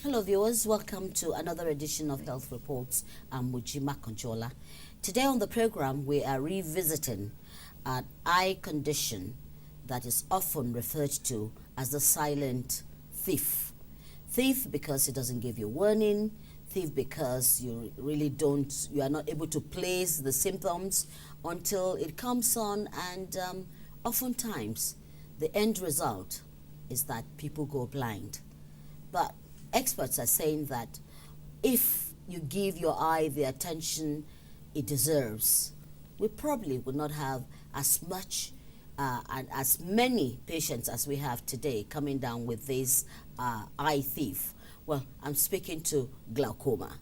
Hello viewers, welcome to another edition of Health Reports. I'm Mujima Conchola. Today on the program we are revisiting an eye condition that is often referred to as the silent thief. Thief because it doesn't give you warning, thief because you are not able to place the symptoms until it comes on, and oftentimes the end result is that people go blind. But experts are saying that if you give your eye the attention it deserves, we probably would not have as much and as many patients as we have today coming down with this eye thief. Well, I'm speaking to glaucoma.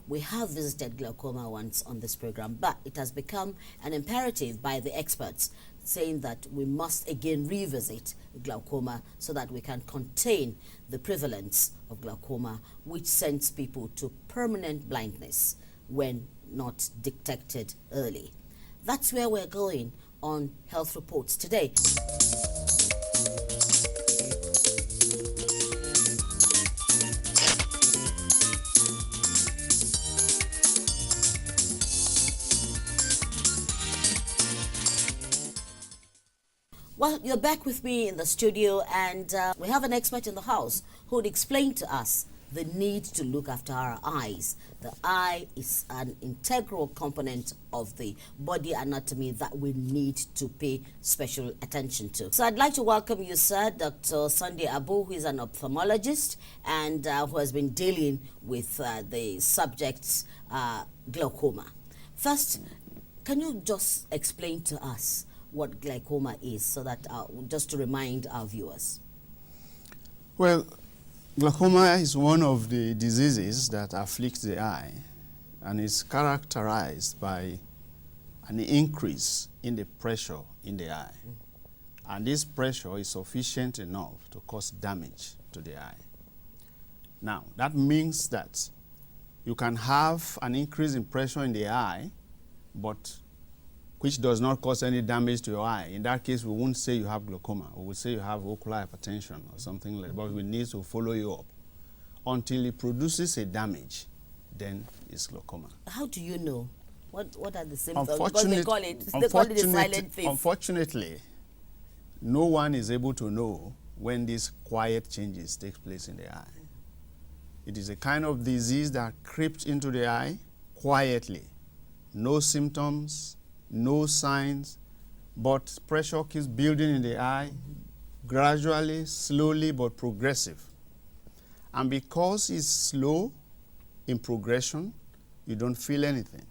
We have visited glaucoma once on this program, but it has become an imperative by the experts saying that we must again revisit glaucoma so that we can contain the prevalence of glaucoma, which sends people to permanent blindness when not detected early. That's where we're going on Health Reports today. Well, you're back with me in the studio, and we have an expert in the house who would explain to us the need to look after our eyes. The eye is an integral component of the body anatomy that we need to pay special attention to. So I'd like to welcome you, sir, Dr. Sunday Abu, who is an ophthalmologist and who has been dealing with the subjects glaucoma. First, can you just explain to us what glaucoma is, so that just to remind our viewers? Well, glaucoma is one of the diseases that afflict the eye, and is characterized by an increase in the pressure in the eye. And this pressure is sufficient enough to cause damage to the eye. Now, that means that you can have an increase in pressure in the eye, but which does not cause any damage to your eye. In that case, we won't say you have glaucoma. We will say you have ocular hypertension or something like that. But we need to follow you up until it produces a damage. Then it's glaucoma. How do you know? What are the symptoms? Because they call it a silent thief. Unfortunately, no one is able to know when these quiet changes take place in the eye. It is a kind of disease that creeps into the eye quietly. No symptoms, no signs, but pressure keeps building in the eye, gradually, slowly, but progressive. And because it's slow in progression, you don't feel anything.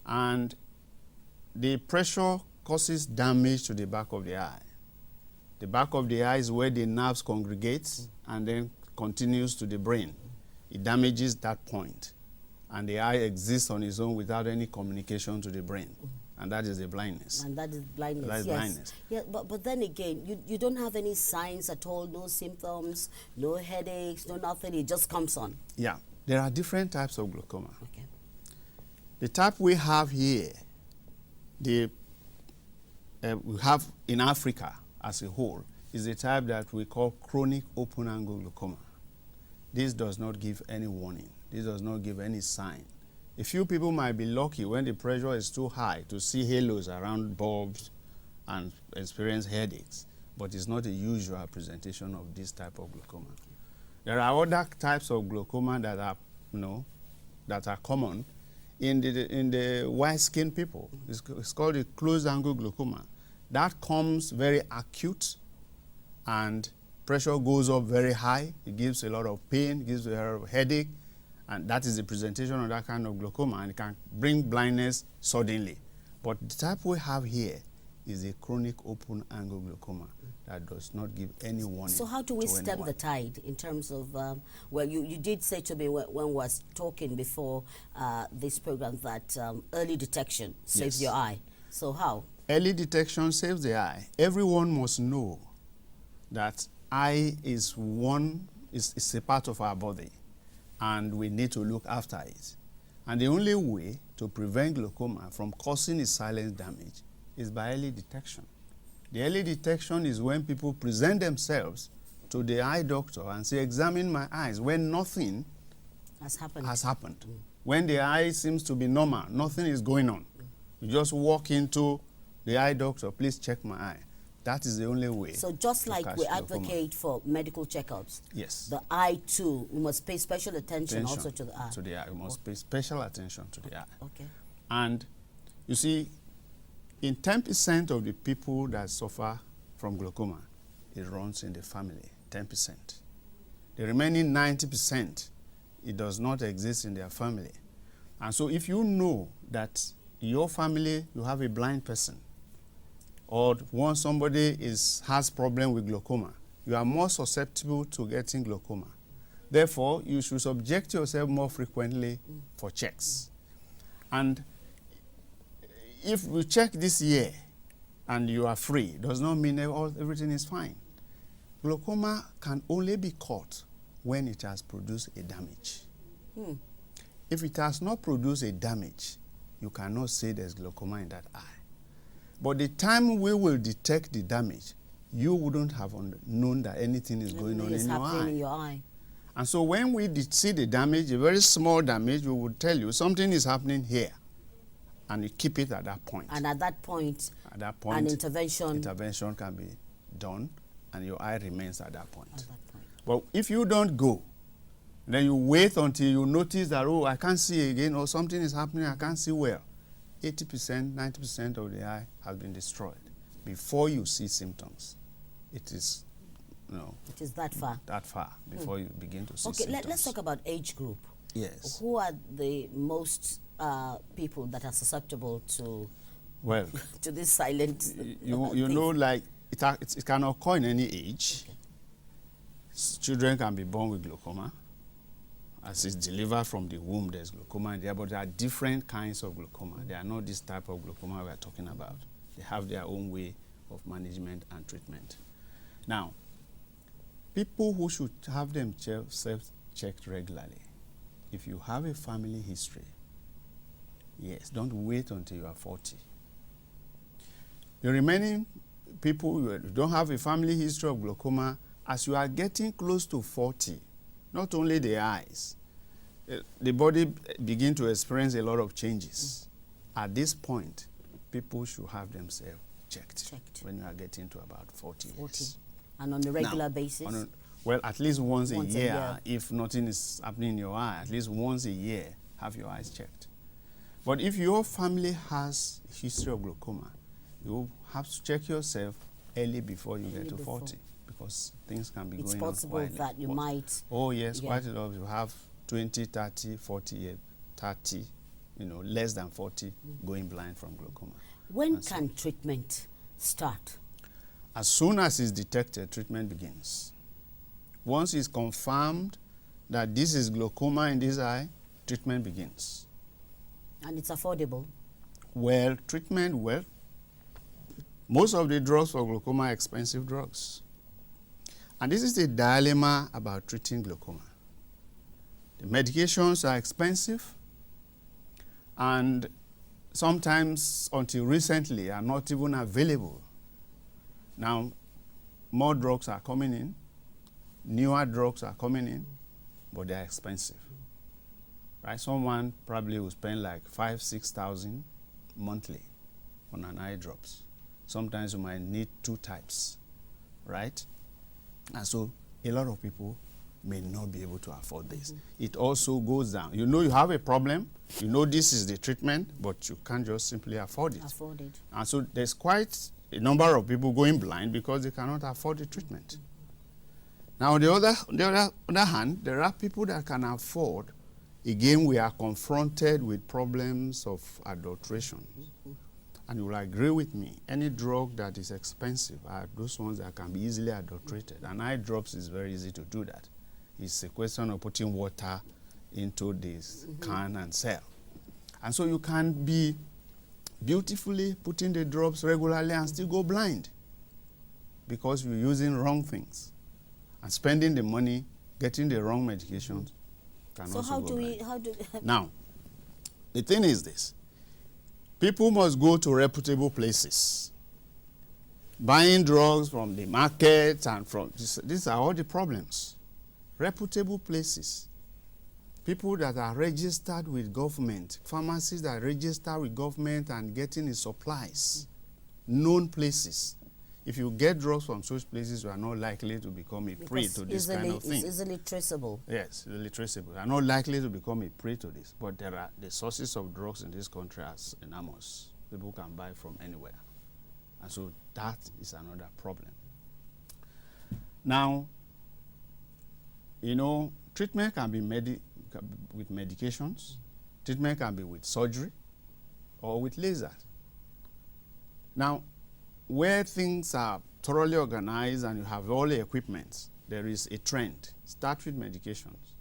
And the pressure causes damage to the back of the eye. The back of the eye is where the nerves congregate and then continues to the brain. It damages that point, and the eye exists on its own without any communication to the brain. And that is the blindness. And that is blindness, that is yes. Blindness. Yeah, but then again, you don't have any signs at all, no symptoms, no headaches, no nothing, it just comes on. Yeah, there are different types of glaucoma. Okay. The type we have here, we have in Africa as a whole, is the type that we call chronic open-angle glaucoma. This does not give any warning. This does not give any sign. A few people might be lucky when the pressure is too high to see halos around bulbs and experience headaches, but it's not a usual presentation of this type of glaucoma. There are other types of glaucoma that are, that are common in the white-skinned people. It's called a closed-angle glaucoma. That comes very acute and pressure goes up very high, it gives a lot of pain, it gives a lot of headache, and that is the presentation of that kind of glaucoma, and it can bring blindness suddenly. But the type we have here is a chronic open angle glaucoma that does not give any warning. So how do we to stem anyone. the tide in terms of, well, you did say to me when we was talking before this program that early detection saves Yes. your eye. So how? Early detection saves the eye. Everyone must know that eye is a part of our body, and we need to look after it. And the only way to prevent glaucoma from causing its silent damage is by early detection. The early detection is when people present themselves to the eye doctor and say, examine my eyes, when nothing Has happened. When the eye seems to be normal, nothing is going on. You just walk into the eye doctor, please check my eye. That is the only way. So just to like catch we glaucoma. advocate for medical checkups, Yes. the eye too, we must pay special attention also to the eye. To the eye. We must pay special attention to the eye. Okay. And you see, in 10% of the people that suffer from glaucoma, it runs in the family, 10%. The remaining 90%, it does not exist in their family. And so if you know that your family, you have a blind person, or once somebody has problem with glaucoma, you are more susceptible to getting glaucoma. Therefore, you should subject yourself more frequently for checks. And if you check this year and you are free, does not mean everything is fine. Glaucoma can only be caught when it has produced a damage. If it has not produced a damage, you cannot say there's glaucoma in that eye. But the time we will detect the damage, you wouldn't have known that anything is going on in your eye. And so when we see the damage, a very small damage, we would tell you something is happening here. And you keep it at that point. And at that point, an intervention can be done, and your eye remains at that point. At that point. But if you don't go, then you wait until you notice that, oh, I can't see again, or something is happening, I can't see well. 80%, 90% of the eye has been destroyed before you see symptoms. It is, it is that far. That far before you begin to see symptoms. symptoms. Let's talk about age group. Yes. Who are the most people that are susceptible to to this silent you know, like it can occur in any age. Okay. Children can be born with glaucoma. As it's delivered from the womb, there's glaucoma in there, but there are different kinds of glaucoma. They are not this type of glaucoma we are talking about. They have their own way of management and treatment. Now, people who should have themselves checked regularly, if you have a family history, yes, don't wait until you are 40. The remaining people who don't have a family history of glaucoma, as you are getting close to 40, not only the eyes, the body begin to experience a lot of changes. At this point, people should have themselves checked when you are getting to about 40 years. And on a regular basis? Well, at least once a year. If nothing is happening in your eye, at least once a year, have your eyes checked. But if your family has a history of glaucoma, you have to check yourself early before you get to 40, because things can be going on quietly. It's possible that you might... Oh, yes, quite a lot. You have 20, 30, 40, 30, less than 40 going blind from glaucoma. When can treatment start? As soon as it's detected, treatment begins. Once it's confirmed that this is glaucoma in this eye, treatment begins. And it's affordable? Well, most of the drugs for glaucoma are expensive drugs. And this is the dilemma about treating glaucoma. The medications are expensive, and sometimes, until recently, are not even available. Now, more drugs are coming in, newer drugs are coming in, but they are expensive. Right? Someone probably will spend like 5,000–6,000 monthly on an eye drops. Sometimes you might need 2 types, right? And so a lot of people may not be able to afford this. It also goes down. You know you have a problem, you know this is the treatment, but you can't just simply afford it. And so there's quite a number of people going blind because they cannot afford the treatment. Now, on the other hand, there are people that can afford. Again, we are confronted with problems of adulteration. And you will agree with me, any drug that is expensive are those ones that can be easily adulterated. And eye drops is very easy to do that. It's a question of putting water into this can and sell. And so you can be beautifully putting the drops regularly and still go blind because you're using wrong things and spending the money, getting the wrong medications. So how do we? Now, the thing is this: people must go to reputable places. Buying drugs from the market and from these are all the problems. Reputable places. People that are registered with government, pharmacies that are registered with government and getting the supplies. Known places. If you get drugs from such places, you are not likely to become a prey to this kind of thing. It's easily traceable. Yes, easily traceable. You are not likely to become a prey to this. But there are the sources of drugs in this country are enormous. People can buy from anywhere. And so that is another problem. Now, you know, treatment can be with medications. Treatment can be with surgery or with lasers. Now, where things are thoroughly organized and you have all the equipment, there is a trend. Start with medications.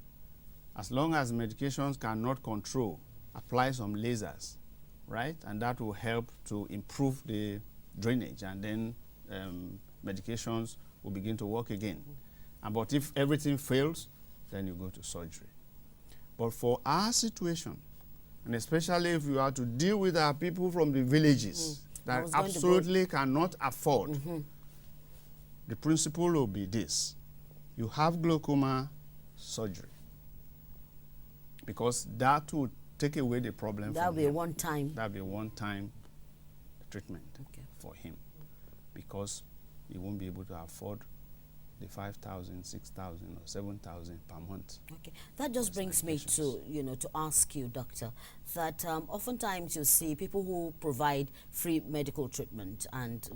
As long as medications cannot control, apply some lasers, right? And that will help to improve the drainage, and then medications will begin to work again. But if everything fails, then you go to surgery. But for our situation, and especially if you are to deal with our people from the villages, that absolutely cannot afford. The principle will be this: you have glaucoma, surgery, because that will take away the problem. That will be a one-time. That will be a one-time treatment for him, because he won't be able to afford the 5,000, 6,000, or 7,000 per month. Okay, that just brings me to to ask you, doctor, that oftentimes you see people who provide free medical treatment, and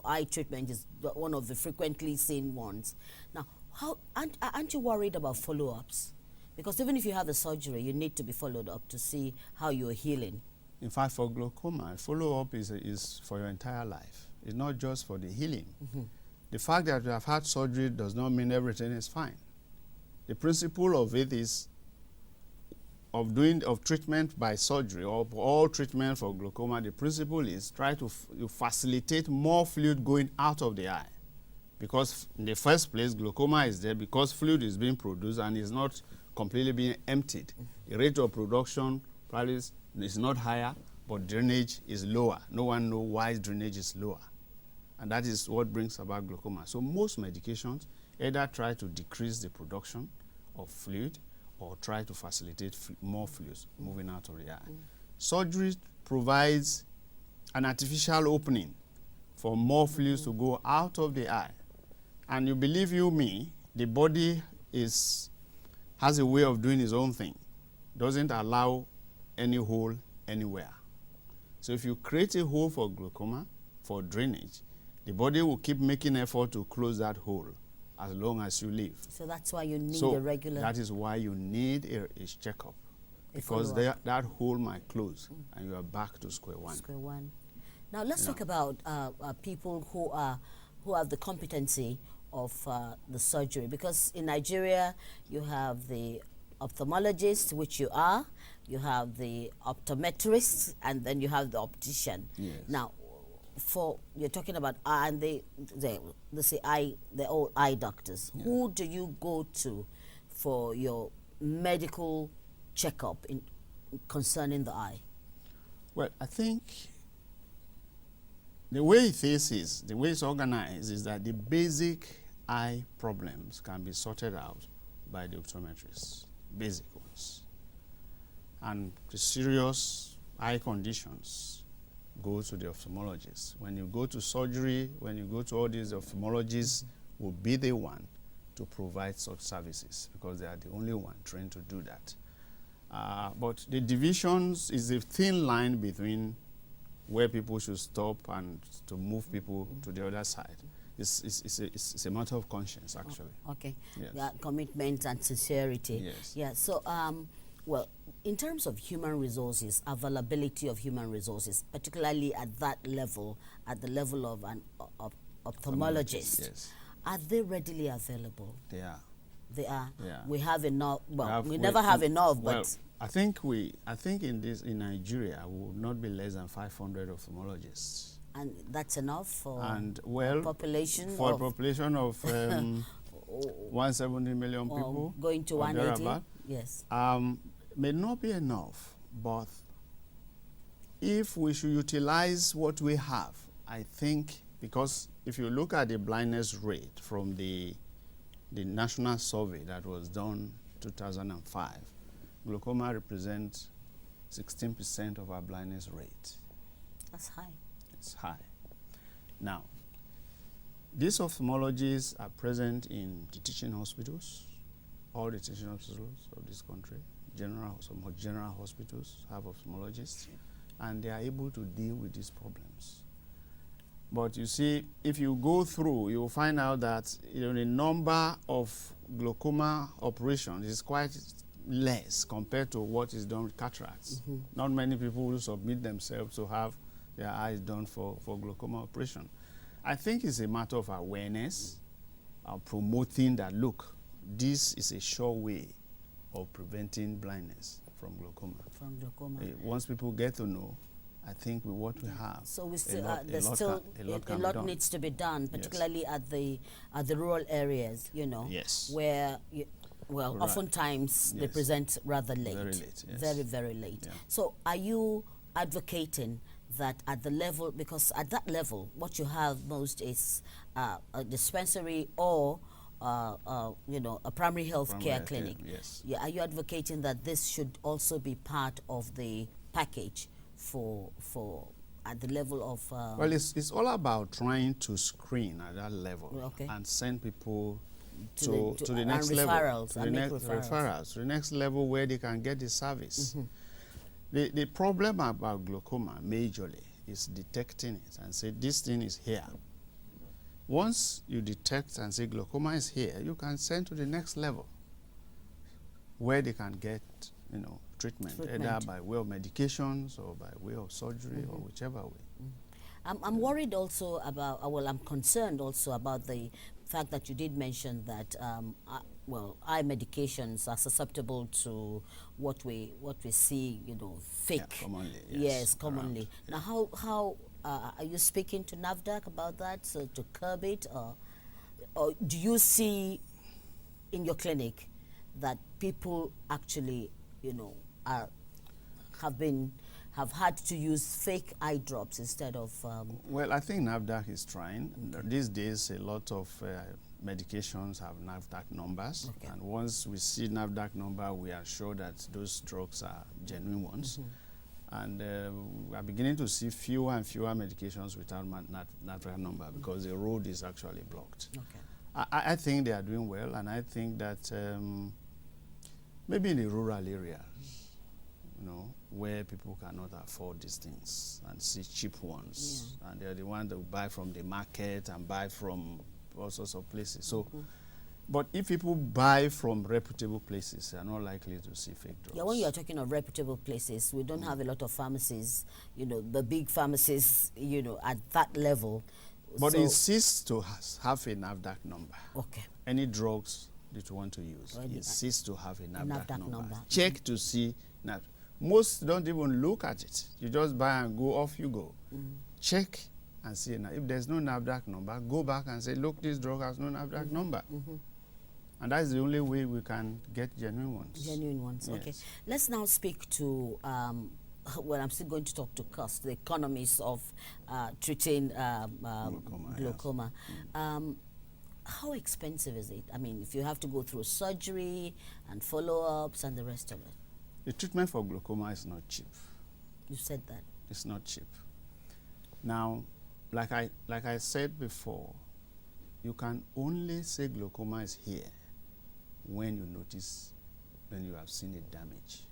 eye treatment is one of the frequently seen ones. Now, how aren't you worried about follow-ups? Because even if you have the surgery, you need to be followed up to see how you're healing. In fact, for glaucoma, follow-up is for your entire life. It's not just for the healing. The fact that you have had surgery does not mean everything is fine. The principle of it is of treatment by surgery, or all treatment for glaucoma. The principle is try to facilitate more fluid going out of the eye, because in the first place glaucoma is there because fluid is being produced and is not completely being emptied. The rate of production probably is not higher, but drainage is lower. No one knows why drainage is lower. And that is what brings about glaucoma. So most medications either try to decrease the production of fluid or try to facilitate more fluids moving out of the eye. Surgery provides an artificial opening for more fluids to go out of the eye. And you believe me, the body has a way of doing its own thing. Doesn't allow any hole anywhere. So if you create a hole for glaucoma, for drainage, the body will keep making effort to close that hole as long as you live. So that's why you need a regular... That is why you need a checkup. Because that hole might close and you are back to square one. Square one. Now let's talk about people who have the competency of the surgery. Because in Nigeria, you have the ophthalmologist, which you are, you have the optometrist, and then you have the optician. Yes. Now, you're talking about and they say they're all eye doctors. Yeah. Who do you go to for your medical checkup concerning the eye? Well, I think the way the way it's organized is that the basic eye problems can be sorted out by the optometrist, basic ones. And the serious eye conditions go to the ophthalmologist. When you go to surgery, when you go to all these, ophthalmologists will be the one to provide such services because they are the only one trained to do that. But the divisions is a thin line between where people should stop and to move people to the other side. it's a matter of conscience, actually. Okay. Yes. Yeah, commitment and sincerity. Yes. Yeah. So, well, in terms of human resources, availability of human resources, particularly at that level, at the level of an ophthalmologist, Yes. are they readily available? They are. They are. Yeah. We have enough. Well, we We- never have enough, well, but I think in Nigeria we will not be less than 500 ophthalmologists. and that's enough for And well, population for a of population of 170 million people, going to or 180. thereabout, Yes. may not be enough. But if we should utilize what we have, I think, because if you look at the blindness rate from the national survey that was done 2005, glaucoma represents 16% of our blindness rate. That's high. It's high. Now, these ophthalmologists are present in the teaching hospitals, all the teaching hospitals of this country. Some general hospitals have ophthalmologists, and they are able to deal with these problems. But you see, if you go through, you will find out that the number of glaucoma operations is quite less compared to what is done with cataracts. Not many people will submit themselves to have their eyes done for glaucoma operation. I think it's a matter of awareness, promoting that, look, this is a sure way of preventing blindness from glaucoma. From glaucoma. Once people get to know, I think with what we have, So we still, a there's lot still can be lot done. needs to be done, Yes. particularly at the rural areas, Yes. where well, Right. oftentimes they Yes. present rather late, Very late, yes. very, very late. Yeah. So are you advocating that at the level, because at that level, what you have most is a dispensary or a primary health Primary care health clinic? care, yes. Yeah, are you advocating that this should also be part of the package for at the level of Well, it's all about trying to screen at that level, Okay. and send people To to the- the and next referrals, level, to the and make next referrals. to the next level where they can get the service. The problem about glaucoma majorly is detecting it and say this thing is here. Once you detect and say glaucoma is here, you can send to the next level where they can get treatment, either by way of medications or by way of surgery or whichever way. I'm worried also about, well, I'm concerned also about the fact that you did mention that, eye medications are susceptible to what we see, fake. Yeah, commonly, yes, Yes, commonly. around, Now, how are you speaking to NAFDAC about that, so to curb it, or do you see in your clinic that people actually, have had to use fake eye drops instead of Well, I think NAFDAC is trying. These days, a lot of medications have NAFDAC numbers. Okay. And once we see NAFDAC number, we are sure that those drugs are genuine ones. And we are beginning to see fewer and fewer medications without NAFDAC number because the road is actually blocked. okay. I think they are doing well, and I think that maybe in the rural areas, where people cannot afford these things and see cheap ones, and they're the ones that will buy from the market and buy from all sorts of places. So, but if people buy from reputable places, they are not likely to see fake drugs. Yeah, when you are talking of reputable places, we don't have a lot of pharmacies, the big pharmacies, at that level. But So- it ceased to have a NAFDAC number. Okay. Any drugs that you want to use, Any- it ceased to have a NAFDAC, NAFDAC number. number. Check to see NAFDAC. Most don't even look at it. You just buy and go, off you go. Check and see. Now, if there's no NAFDAC number, go back and say, look, this drug has no NAFDAC number. And that's the only way we can get genuine ones. Genuine ones, Yes. okay. Let's now speak to, well, I'm still going to talk to cost, the economies of treating glaucoma. yes. How expensive is it? I mean, if you have to go through surgery and follow-ups and the rest of it. The treatment for glaucoma is not cheap. You said that. It's not cheap. Now, like I said before, you can only say glaucoma is here when you notice, when you have seen a damage.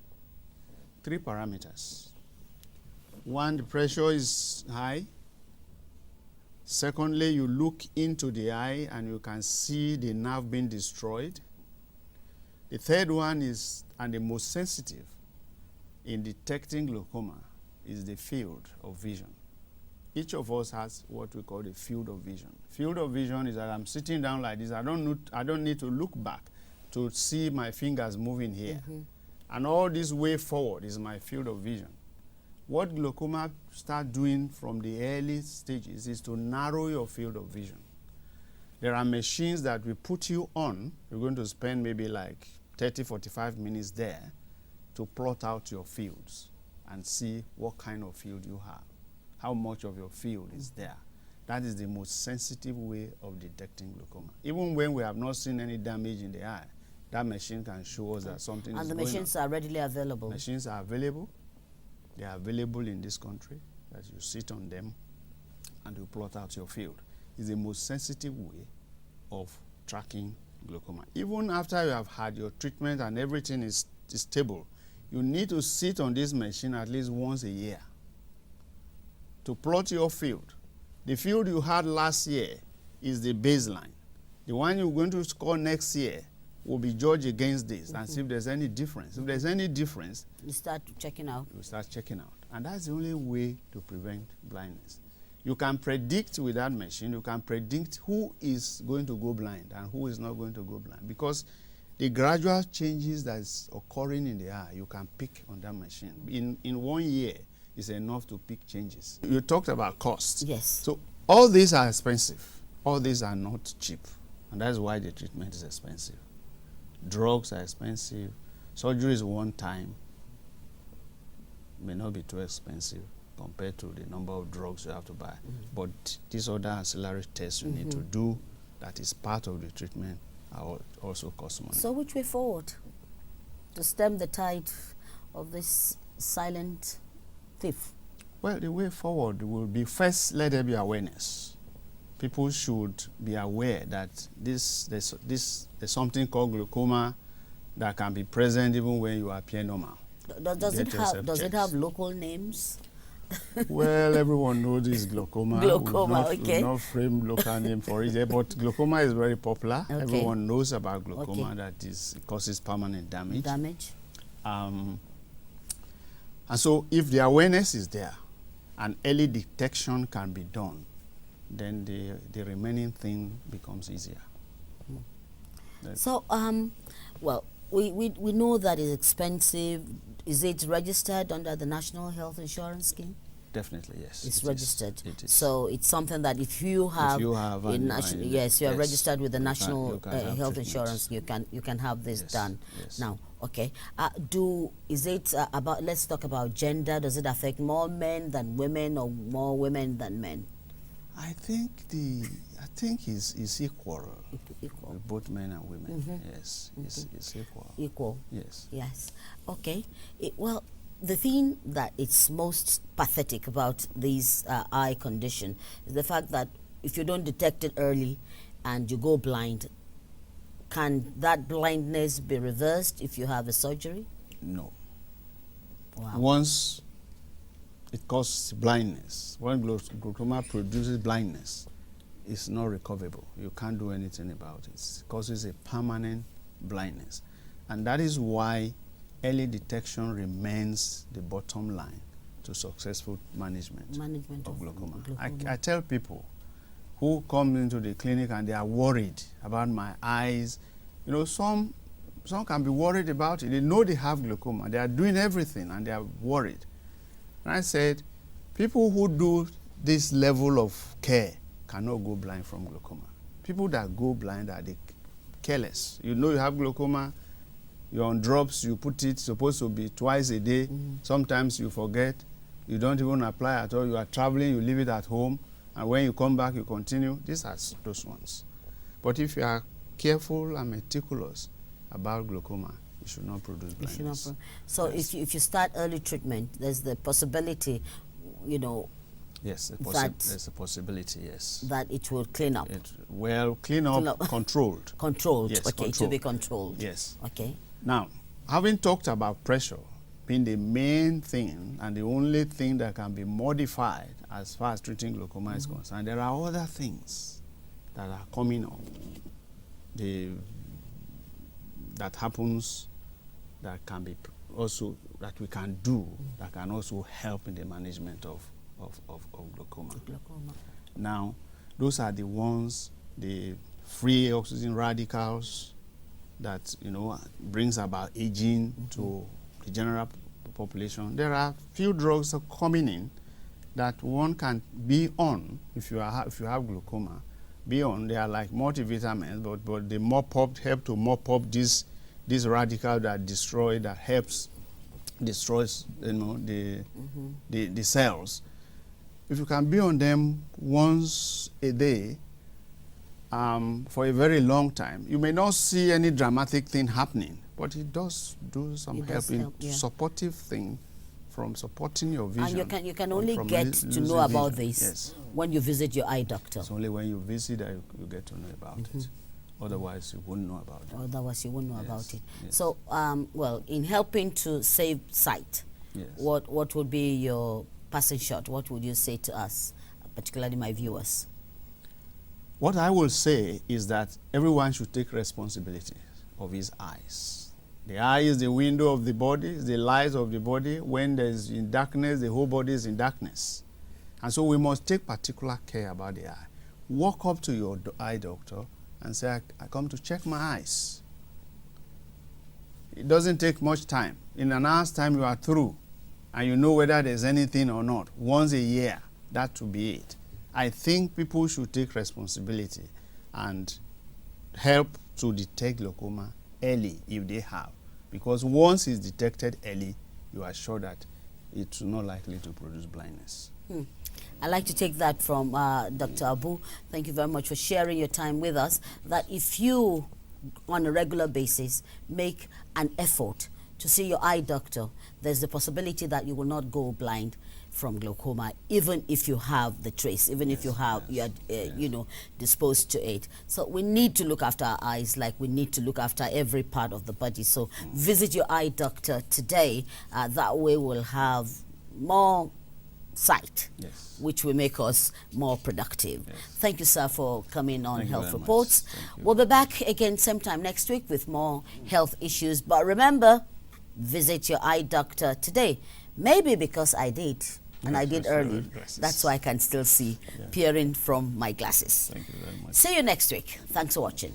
3 parameters. 1, the pressure is high. Secondly, you look into the eye and you can see the nerve being destroyed. The third one is, and the most sensitive in detecting glaucoma, is the field of vision. Each of us has what we call the field of vision. Field of vision is that I'm sitting down like this. I don't need to look back to see my fingers moving here. And all this way forward is my field of vision. What glaucoma start doing from the early stages is to narrow your field of vision. There are machines that we put you on. You're going to spend maybe like 30, 45 minutes there to plot out your fields and see what kind of field you have, how much of your field is there. That is the most sensitive way of detecting glaucoma. Even when we have not seen any damage in the eye, that machine can show us that something is going on. And the machines are readily available? Machines are available. They are available in this country, that you sit on them and you plot out your field. It's the most sensitive way of tracking glaucoma. Even after you have had your treatment and everything is stable, you need to sit on this machine at least once a year to plot your field. The field you had last year is the baseline. The one you're going to score next year will be judged against this and see if there's any difference. If there's any difference, you start checking out. You start checking out. And that's the only way to prevent blindness. You can predict with that machine, you can predict who is going to go blind and who is not going to go blind. Because the gradual changes that is occurring in the eye, you can pick on that machine. In 1 year, is enough to pick changes. You talked about cost. Yes. So all these are expensive. All these are not cheap. And that's why the treatment is expensive. Drugs are expensive. Surgery is one time. May not be too expensive compared to the number of drugs you have to buy. But these other ancillary tests you need to do that is part of the treatment are also cost money. So which way forward to stem the tide of this silent thief? Well, the way forward will be, first, let there be awareness. People should be aware that there's something called glaucoma that can be present even when you appear normal. Does it have local names? Well, everyone knows this glaucoma. Glaucoma, okay. We've not framed local name for it, but glaucoma is very popular. Okay. Everyone knows about glaucoma, that it causes permanent damage. And so if the awareness is there and early detection can be done, then the remaining thing becomes easier. So, well, we know that it's expensive. Is it registered under the National Health Insurance Scheme? Definitely, yes. It's registered. It is. So it's something that if you have yes, you are registered with the National Health Insurance, you can have this done. Yes. Now, okay. Let's talk about gender. Does it affect more men than women or more women than men? I think it's equal. Equal. With both men and women. Yes, it's equal. Equal. Yes. Yes. Okay. Well, the thing that it's most pathetic about this eye condition is the fact that if you don't detect it early and you go blind, can that blindness be reversed if you have a surgery? No. Wow. Once it causes blindness, when glaucoma produces blindness, it's not recoverable. You can't do anything about it. It causes a permanent blindness. And that is why early detection remains the bottom line to successful management of glaucoma. I tell people who come into the clinic and they are worried about my eyes, some can be worried about it. They know they have glaucoma. They are doing everything and they are worried. And I said, people who do this level of care cannot go blind from glaucoma. People that go blind are the careless. You know you have glaucoma, you're on drops, you put it, supposed to be twice a day. Sometimes you forget, you don't even apply at all. You are traveling, you leave it at home, and when you come back, you continue. These are those ones. But if you are careful and meticulous about glaucoma, you should not produce blindness. So yes. if you start early treatment, there's the possibility, Yes, there's a possibility, yes. That it will clean up. Clean up, controlled. Controlled, yes, okay, controlled. to be controlled. Yes. Okay. Now, having talked about pressure, been the main thing and the only thing that can be modified as far as treating glaucoma is concerned. There are other things that are coming up. That happens that can be also that we can do that can also help in the management of glaucoma. Now, those are the ones, the free oxygen radicals that brings about aging to the general population. There are few drugs that are coming in that one can be on if you have glaucoma. Be on. They are like multivitamins, but they help to mop up this radical that destroys the cells. If you can be on them once a day for a very long time, you may not see any dramatic thing happening, but it does do some supportive thing from supporting your vision. And you can only get to know about this when you visit your eye doctor. It's only when you visit that you get to know about it. Otherwise, you wouldn't know about it. Otherwise, you wouldn't know about it. Yes. So, well, in helping to save sight, what would be your passing shot? What would you say to us, particularly my viewers? What I will say is that everyone should take responsibility of his eyes. The eye is the window of the body, is the light of the body. When there's in darkness, the whole body is in darkness. And so we must take particular care about the eye. Walk up to your eye doctor and say, I come to check my eyes. It doesn't take much time. In an hour's time, you are through. And you know whether there's anything or not. Once a year, that will be it. I think people should take responsibility and help to detect glaucoma early if they have. Because once it's detected early, you are sure that it's not likely to produce blindness. I'd like to take that from Dr. Abu. Thank you very much for sharing your time with us. That if you, on a regular basis, make an effort to see your eye doctor, there's the possibility that you will not go blind from glaucoma, even if you have the trace, even if you are disposed to it. So we need to look after our eyes like we need to look after every part of the body. So visit your eye doctor today. That way we'll have more sight, which will make us more productive. Thank you, sir, for coming on Health Reports. We'll be back again same time next week with more health issues. But remember, visit your eye doctor today. Maybe because I did, and I did early. That's why I can still see peering from my glasses. Thank you very much. See you next week. Thanks for watching.